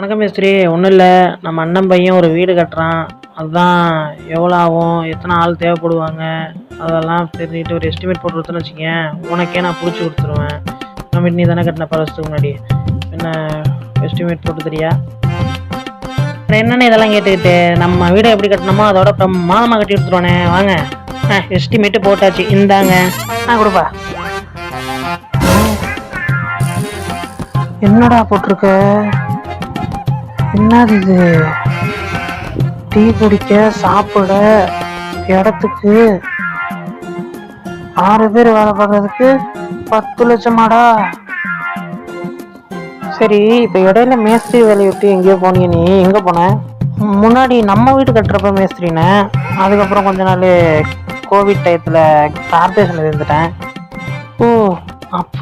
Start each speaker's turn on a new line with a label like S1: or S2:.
S1: வணக்கம் மேஸ்திரி. ஒன்றும் இல்லை, நம்ம அண்ணன் பையன் ஒரு வீடு கட்டுறான். அதுதான் எவ்வளோ ஆகும், எத்தனை ஆள் தேவைப்படுவாங்க, அதெல்லாம் தெரிஞ்சுக்கிட்டு ஒரு எஸ்டிமேட் போட்டு கொடுத்தோன்னு வச்சுக்கேன், உனக்கே நான் பிடிச்சி கொடுத்துருவேன். நம்ம நீ தானே கட்டின வருஷத்துக்கு முன்னாடி, என்ன எஸ்டிமேட் போட்டு தெரியா? என்னென்ன இதெல்லாம் கேட்டுக்கிட்டு நம்ம வீடை எப்படி கட்டணுமோ அதோட பிரமாதமாக கட்டி கொடுத்துருவானே. வாங்க, எஸ்டிமேட்டு போட்டாச்சு, இந்தாங்க. கொடுப்பா. என்னடா போட்டிருக்க? என்னது இது? டீ குடிக்க, சாப்பிட, இடத்துக்கு 6 பேர் வேலை பார்க்கறதுக்கு 10 லட்சமாடா? சரி, இப்போ இடையில மேஸ்திரி வேலையை விட்டு எங்கேயோ போனீங்க. நீ எங்கே போன? முன்னாடி நம்ம வீடு கட்டுறப்ப மேஸ்திரின்னு, அதுக்கப்புறம் கொஞ்ச நாள் கோவிட் டயத்தில் கார்பரேஷனில் இருந்துட்டேன். ஓ, அப்போ